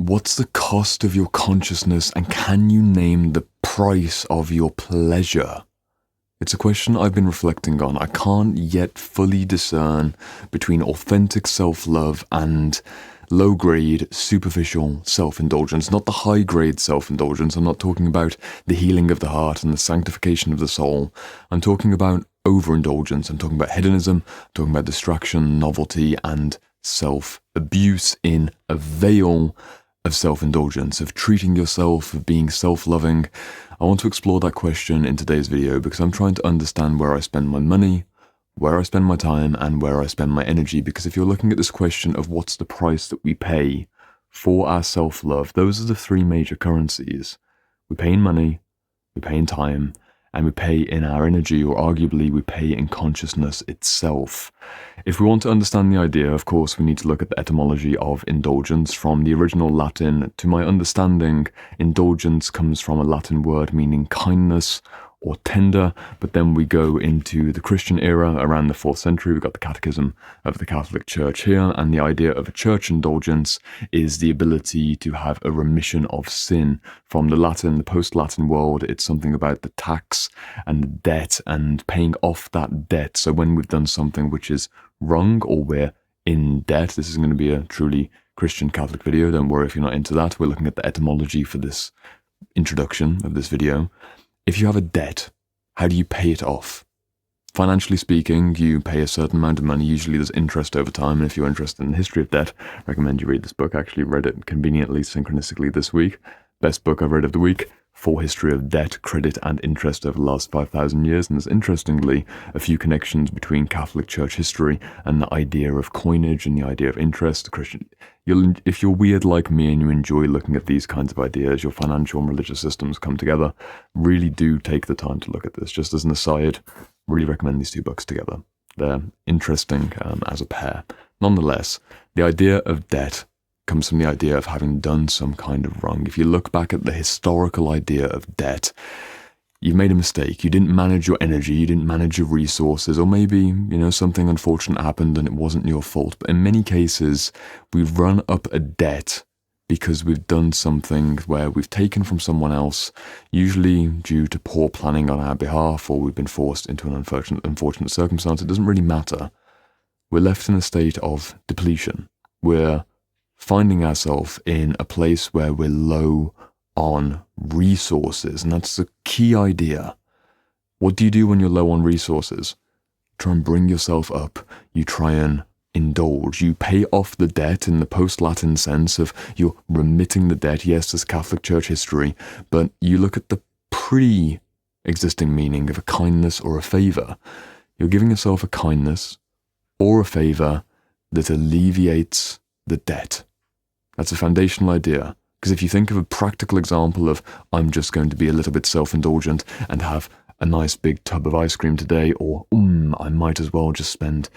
What's the cost of your consciousness, and can you name the price of your pleasure? It's a question I've been reflecting on. I can't yet fully discern between authentic self-love and low-grade, superficial self-indulgence, not the high-grade self-indulgence. I'm not talking about the healing of the heart and the sanctification of the soul. I'm talking about overindulgence. I'm talking about hedonism. I'm talking about distraction, novelty, and self-abuse in a veil of self-indulgence, of treating yourself, of being self-loving. I want to explore that question in today's video because I'm trying to understand where I spend my money, where I spend my time, and where I spend my energy. Because if you're looking at this question of what's the price that we pay for our self-love, those are the three major currencies. We pay in money, we pay in time, and we pay in our energy, or arguably we pay in consciousness itself. If we want to understand the idea, of course, we need to look at the etymology of indulgence. From the original Latin, to my understanding, indulgence comes from a Latin word meaning kindness or tender, but then we go into the Christian era around the 4th century. We've got the Catechism of the Catholic Church here, and the idea of a church indulgence is the ability to have a remission of sin. From the Latin, the post-Latin world, it's something about the tax and the debt and paying off that debt. So when we've done something which is wrong or we're in debt, this is going to be a truly Christian Catholic video. Don't worry if you're not into that. We're looking at the etymology for this introduction of this video. If you have a debt, how do you pay it off? Financially speaking, you pay a certain amount of money. Usually there's interest over time, and if you're interested in the history of debt, I recommend you read this book. I actually read it conveniently, synchronistically this week. Best book I've read of the week. Full history of debt, credit, and interest over the last 5,000 years. And there's interestingly a few connections between Catholic Church history and the idea of coinage and the idea of interest. If you're weird like me and you enjoy looking at these kinds of ideas, your financial and religious systems come together, really do take the time to look at this. Just as an aside, really recommend these two books together. They're interesting as a pair. Nonetheless, the idea of debt comes from the idea of having done some kind of wrong. If you look back at the historical idea of debt, you've made a mistake. You didn't manage your energy, you didn't manage your resources, or maybe, something unfortunate happened and it wasn't your fault. But in many cases, we've run up a debt because we've done something where we've taken from someone else, usually due to poor planning on our behalf, or we've been forced into an unfortunate circumstance. It doesn't really matter. We're left in a state of depletion. We're finding ourselves in a place where we're low on resources, and that's the key idea. What do you do when you're low on resources? Try and bring yourself up. You try and indulge. You pay off the debt in the post-Latin sense of you're remitting the debt. Yes, there's Catholic Church history, but you look at the pre-existing meaning of a kindness or a favor. You're giving yourself a kindness or a favor that alleviates the debt. That's a foundational idea. Because if you think of a practical example of, I'm just going to be a little bit self-indulgent and have a nice big tub of ice cream today, or I might as well just spend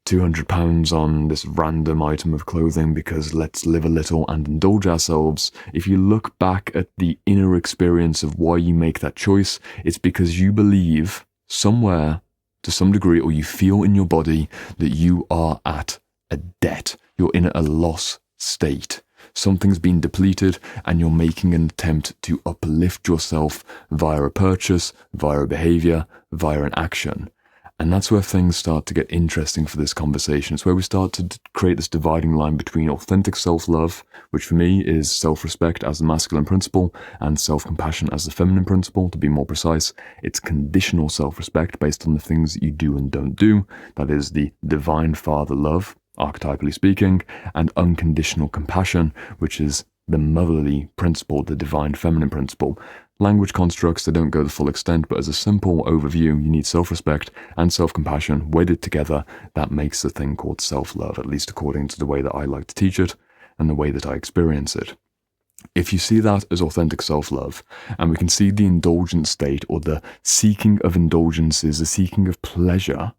£200 on this random item of clothing because let's live a little and indulge ourselves. If you look back at the inner experience of why you make that choice, it's because you believe somewhere, to some degree, or you feel in your body that you are at a debt. You're in a loss state. Something's been depleted and you're making an attempt to uplift yourself via a purchase, via a behavior, via an action. And that's where things start to get interesting for this conversation. It's where we start to create this dividing line between authentic self-love, which for me is self-respect as the masculine principle and self-compassion as the feminine principle. To be more precise, it's conditional self-respect based on the things that you do and don't do. That is the divine father love, archetypally speaking, and unconditional compassion, which is the motherly principle, the divine feminine principle. Language constructs, they don't go the full extent, but as a simple overview, you need self-respect and self-compassion wedded together. That makes the thing called self-love, at least according to the way that I like to teach it and the way that I experience it. If you see that as authentic self-love, and we can see the indulgent state or the seeking of indulgences, the seeking of pleasure,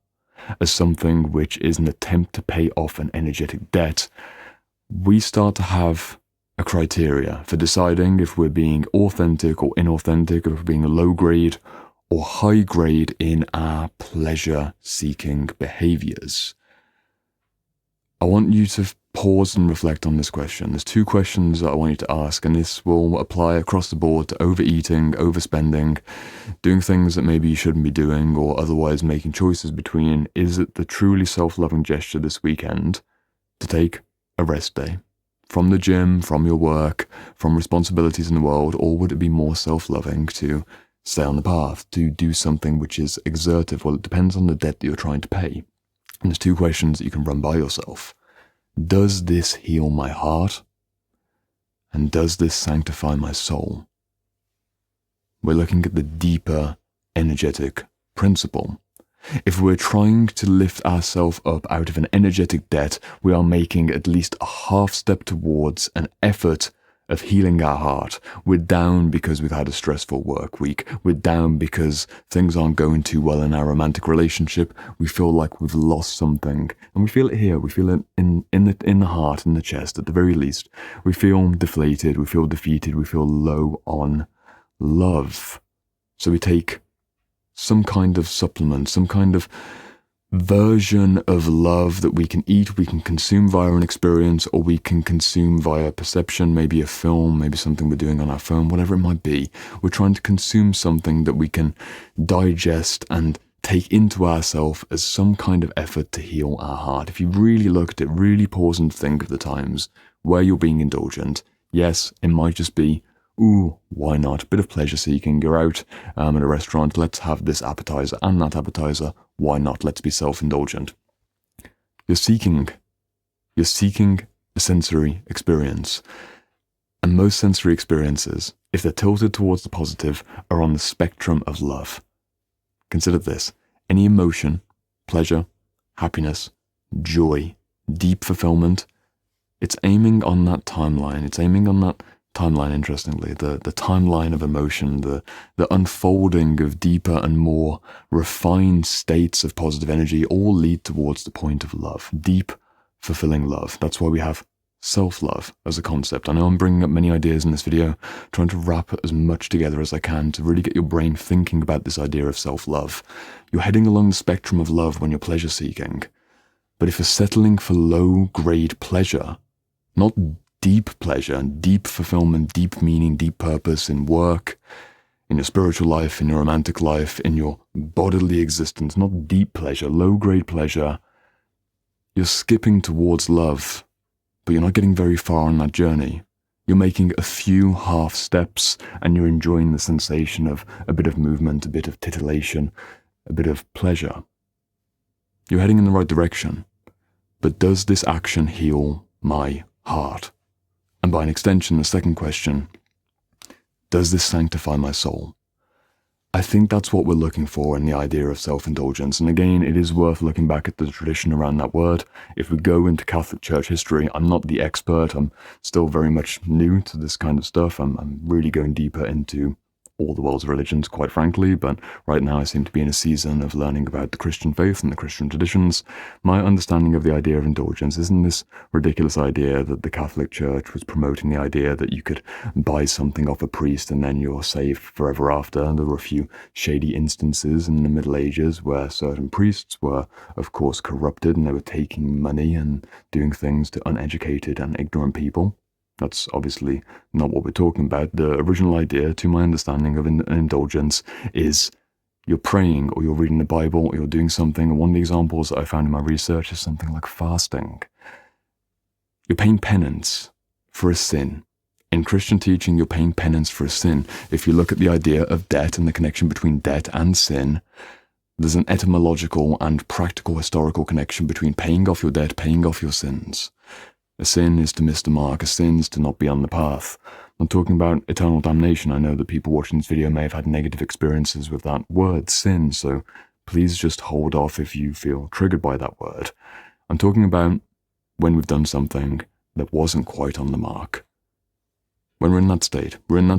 as something which is an attempt to pay off an energetic debt, we start to have a criteria for deciding if we're being authentic or inauthentic, if we're being low grade or high grade in our pleasure-seeking behaviors. I want you to pause and reflect on this question. There's two questions that I want you to ask, and this will apply across the board to overeating, overspending, doing things that maybe you shouldn't be doing, or otherwise making choices between, is it the truly self-loving gesture this weekend to take a rest day from the gym, from your work, from responsibilities in the world, or would it be more self-loving to stay on the path, to do something which is exertive? Well, it depends on the debt that you're trying to pay. And there's two questions that you can run by yourself. Does this heal my heart? And does this sanctify my soul? We're looking at the deeper energetic principle. If we're trying to lift ourselves up out of an energetic debt, we are making at least a half step towards an effort of healing our heart. We're down because we've had a stressful work week. We're down because things aren't going too well in our romantic relationship. We feel like we've lost something. And we feel it here. We feel it in the heart, in the chest, at the very least. We feel deflated. We feel defeated. We feel low on love. So we take some kind of supplement, some kind of version of love that we can eat, we can consume via an experience, or we can consume via perception, maybe a film, maybe something we're doing on our phone, whatever it might be. We're trying to consume something that we can digest and take into ourselves as some kind of effort to heal our heart. If you really look at it, really pause and think of the times where you're being indulgent, yes, it might just be, ooh, why not? Bit of pleasure seeking. You're out at a restaurant. Let's have this appetizer and that appetizer. Why not? Let's be self-indulgent. You're seeking a sensory experience. And most sensory experiences, if they're tilted towards the positive, are on the spectrum of love. Consider this. Any emotion, pleasure, happiness, joy, deep fulfillment, it's aiming on that timeline. It's aiming on that timeline, interestingly, the timeline of emotion, the unfolding of deeper and more refined states of positive energy all lead towards the point of love, deep, fulfilling love. That's why we have self-love as a concept. I know I'm bringing up many ideas in this video, trying to wrap as much together as I can to really get your brain thinking about this idea of self-love. You're heading along the spectrum of love when you're pleasure-seeking. But if you're settling for low-grade pleasure, not deep pleasure, deep fulfillment, deep meaning, deep purpose in work, in your spiritual life, in your romantic life, in your bodily existence, not deep pleasure, low-grade pleasure, you're skipping towards love, but you're not getting very far on that journey. You're making a few half steps and you're enjoying the sensation of a bit of movement, a bit of titillation, a bit of pleasure. You're heading in the right direction, but does this action heal my heart? And by an extension, the second question, does this sanctify my soul? I think that's what we're looking for in the idea of self-indulgence. And again, it is worth looking back at the tradition around that word. If we go into Catholic Church history, I'm not the expert. I'm still very much new to this kind of stuff. I'm really going deeper into all the world's religions, quite frankly, but right now I seem to be in a season of learning about the Christian faith and the Christian traditions. My understanding of the idea of indulgence isn't this ridiculous idea that the Catholic Church was promoting, the idea that you could buy something off a priest and then you're saved forever after. There were a few shady instances in the Middle Ages where certain priests were, of course, corrupted and they were taking money and doing things to uneducated and ignorant people. That's obviously not what we're talking about. The original idea, to my understanding of indulgence, is you're praying or you're reading the Bible or you're doing something. And one of the examples that I found in my research is something like fasting. You're paying penance for a sin. In Christian teaching, you're paying penance for a sin. If you look at the idea of debt and the connection between debt and sin, there's an etymological and practical historical connection between paying off your debt, paying off your sins. A sin is to miss the mark. A sin is to not be on the path. I'm talking about eternal damnation. I know that people watching this video may have had negative experiences with that word, sin, so please just hold off if you feel triggered by that word. I'm talking about when we've done something that wasn't quite on the mark. When we're in that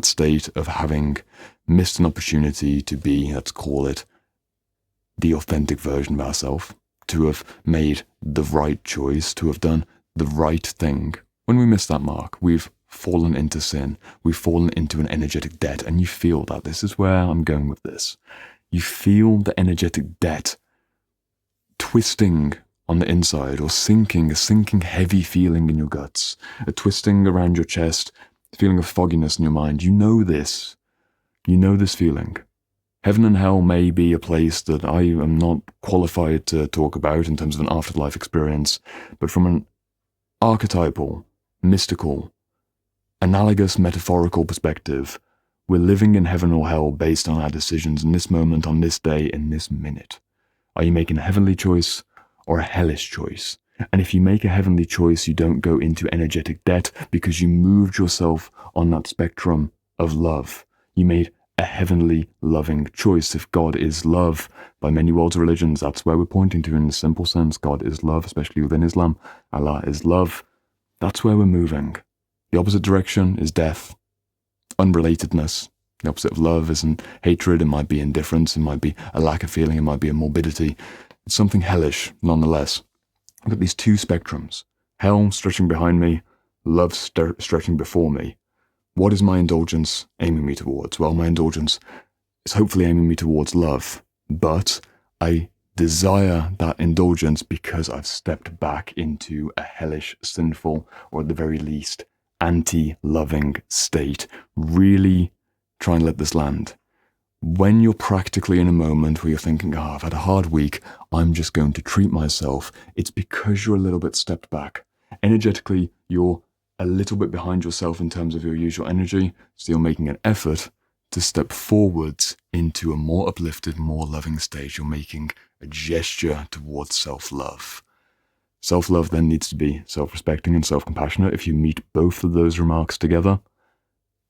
state of having missed an opportunity to be, let's call it, the authentic version of ourselves, to have made the right choice, to have done the right thing. When we miss that mark, we've fallen into sin. We've fallen into an energetic debt, and you feel that. This is where I'm going with this. You feel the energetic debt twisting on the inside, or a sinking heavy feeling in your guts, a twisting around your chest, a feeling of fogginess in your mind. You know this. You know this feeling. Heaven and hell may be a place that I am not qualified to talk about in terms of an afterlife experience, but from an archetypal, mystical, analogous, metaphorical perspective, we're living in heaven or hell based on our decisions in this moment, on this day, in this minute. Are you making a heavenly choice or a hellish choice? And if you make a heavenly choice, you don't go into energetic debt because you moved yourself on that spectrum of love. You made a heavenly loving choice. If God is love, by many worlds of religions, that's where we're pointing to in a simple sense. God is love, especially within Islam. Allah is love. That's where we're moving. The opposite direction is death, unrelatedness. The opposite of love isn't hatred. It might be indifference. It might be a lack of feeling. It might be a morbidity. It's something hellish, nonetheless. I've got these two spectrums. Hell stretching behind me, love stretching before me. What is my indulgence aiming me towards? Well, my indulgence is hopefully aiming me towards love, but I desire that indulgence because I've stepped back into a hellish, sinful, or at the very least, anti-loving state. Really try and let this land. When you're practically in a moment where you're thinking, I've had a hard week, I'm just going to treat myself, it's because you're a little bit stepped back. Energetically, you're a little bit behind yourself in terms of your usual energy, so you're making an effort to step forwards into a more uplifted, more loving state. You're making a gesture towards self-love. Self-love then needs to be self-respecting and self-compassionate. If you meet both of those remarks together,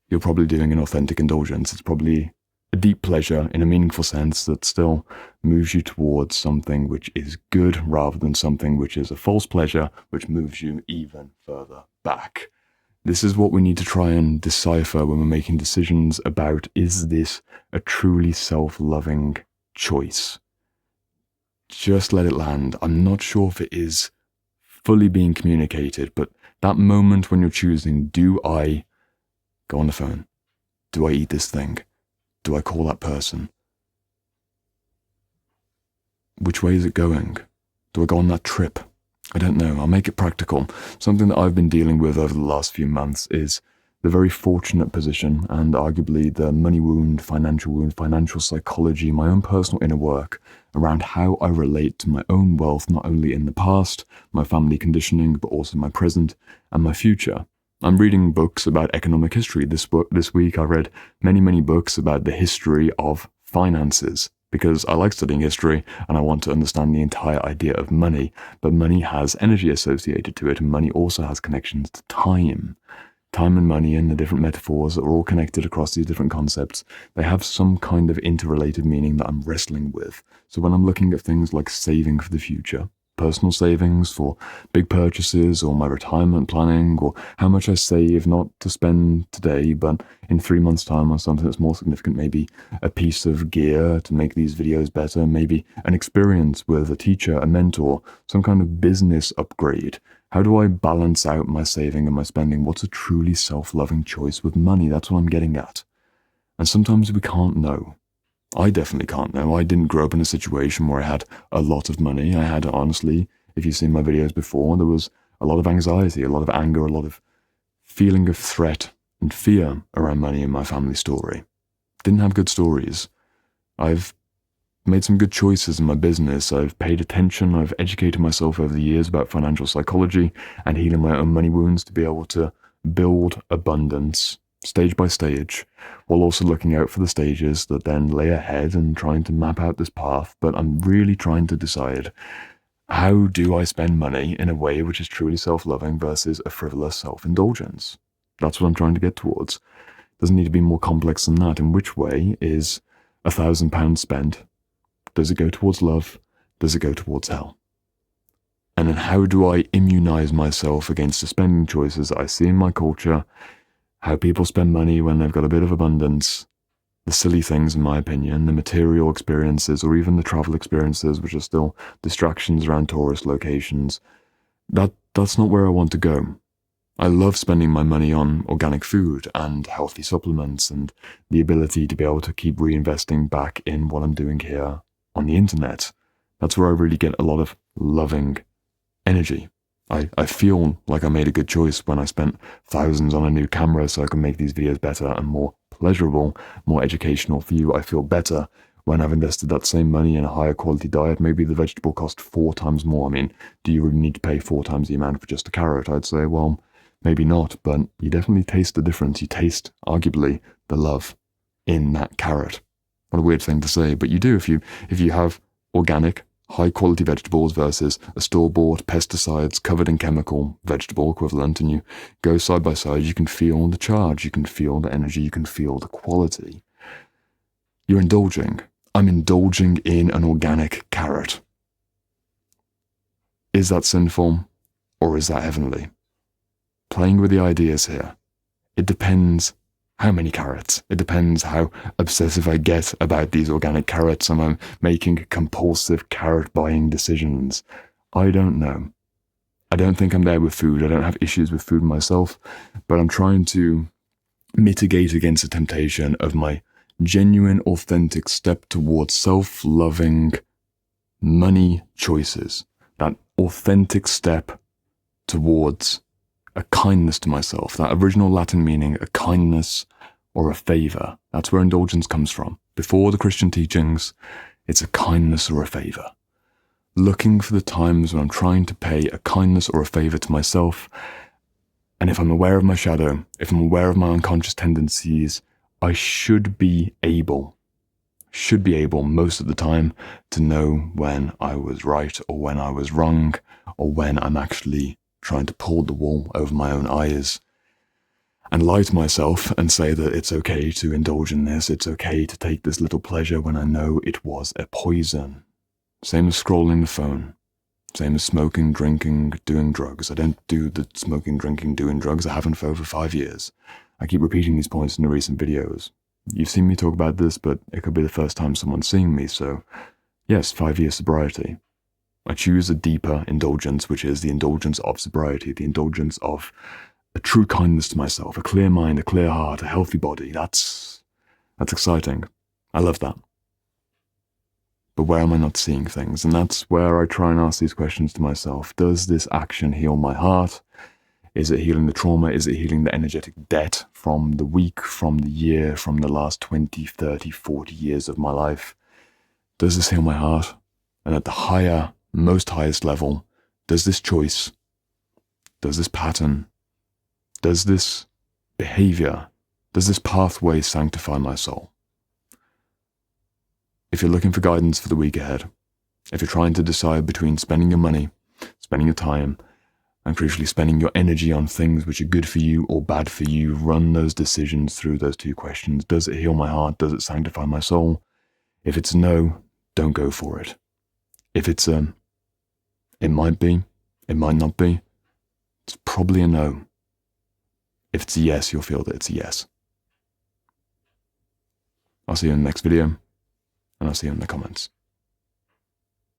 you're probably doing an authentic indulgence. It's probably a deep pleasure in a meaningful sense that still moves you towards something which is good rather than something which is a false pleasure, which moves you even further back. This is what we need to try and decipher when we're making decisions about, is this a truly self-loving choice? Just let it land. I'm not sure if it is fully being communicated, but that moment when you're choosing, do I go on the phone? Do I eat this thing? Do I call that person? Which way is it going? Do I go on that trip? I don't know. I'll make it practical. Something that I've been dealing with over the last few months is the very fortunate position and arguably the money wound, financial psychology, my own personal inner work around how I relate to my own wealth, not only in the past, my family conditioning, but also my present and my future. I'm reading books about economic history. This week I read many books about the history of finances, because I like studying history and I want to understand the entire idea of money, but money has energy associated to it, and money also has connections to time. Time and money and the different metaphors that are all connected across these different concepts, they have some kind of interrelated meaning that I'm wrestling with. So when I'm looking at things like saving for the future, personal savings for big purchases, or my retirement planning, or how much I save not to spend today but in 3 months' time on something that's more significant, maybe a piece of gear to make these videos better, maybe an experience with a teacher, a mentor, some kind of business upgrade. How do I balance out my saving and my spending? What's a truly self-loving choice with money? That's what I'm getting at. And sometimes we can't know. I definitely can't know. I didn't grow up in a situation where I had a lot of money. I had, honestly, if you've seen my videos before, there was a lot of anxiety, a lot of anger, a lot of feeling of threat and fear around money in my family story. Didn't have good stories. I've made some good choices in my business. I've paid attention. I've educated myself over the years about financial psychology and healing my own money wounds to be able to build abundance stage by stage, while also looking out for the stages that then lay ahead and trying to map out this path. But I'm really trying to decide, how do I spend money in a way which is truly self-loving versus a frivolous self-indulgence? That's what I'm trying to get towards. Doesn't need to be more complex than that. In which way is £1,000 spent? Does it go towards love? Does it go towards hell? And then how do I immunize myself against the spending choices that I see in my culture, how people spend money when they've got a bit of abundance, the silly things, in my opinion, the material experiences, or even the travel experiences, which are still distractions around tourist locations. That's not where I want to go. I love spending my money on organic food and healthy supplements and the ability to be able to keep reinvesting back in what I'm doing here on the internet. That's where I really get a lot of loving energy. I feel like I made a good choice when I spent thousands on a new camera so I can make these videos better and more pleasurable, more educational for you. I feel better when I've invested that same money in a higher quality diet. Maybe the vegetable cost 4 times more. I mean, do you really need to pay 4 times the amount for just a carrot? I'd say, well, maybe not, but you definitely taste the difference. You taste, arguably, the love in that carrot. What a weird thing to say, but you do if you have organic, high-quality vegetables versus a store-bought, pesticides, covered in chemical vegetable equivalent, and you go side by side, you can feel the charge, you can feel the energy, you can feel the quality. You're indulging. I'm indulging in an organic carrot. Is that sinful, or is that heavenly? Playing with the ideas here. It depends how many carrots. It depends how obsessive I get about these organic carrots and I'm making compulsive carrot buying decisions. I don't know. I don't think I'm there with food. I don't have issues with food myself, but I'm trying to mitigate against the temptation of my genuine, authentic step towards self-loving money choices. That authentic step towards a kindness to myself, that original Latin meaning, a kindness or a favor. That's where indulgence comes from. Before the Christian teachings, it's a kindness or a favor. Looking for the times when I'm trying to pay a kindness or a favor to myself, and if I'm aware of my shadow, if I'm aware of my unconscious tendencies, I should be able most of the time to know when I was right or when I was wrong, or when I'm actually trying to pull the wool over my own eyes and lie to myself and say that it's okay to indulge in this, it's okay to take this little pleasure when I know it was a poison. Same as scrolling the phone, same as smoking, drinking, doing drugs. I don't do the smoking, drinking, doing drugs. I haven't for over 5 years. I keep repeating these points in the recent videos. You've seen me talk about this, but it could be the first time someone's seeing me, so yes, 5 years sobriety. I choose a deeper indulgence, which is the indulgence of sobriety, the indulgence of a true kindness to myself, a clear mind, a clear heart, a healthy body. That's exciting. I love that. But where am I not seeing things? And that's where I try and ask these questions to myself. Does this action heal my heart? Is it healing the trauma? Is it healing the energetic debt from the week, from the year, from the last 20, 30, 40 years of my life? Does this heal my heart? And at the most highest level, does this choice, does this pattern, does this behavior, does this pathway sanctify my soul? If you're looking for guidance for the week ahead, if you're trying to decide between spending your money, spending your time, and crucially spending your energy on things which are good for you or bad for you, run those decisions through those 2 questions. Does it heal my heart? Does it sanctify my soul? If it's no, don't go for it. If it's it might be, it might not be, it's probably a no. If it's a yes, you'll feel that it's a yes. I'll see you in the next video, and I'll see you in the comments.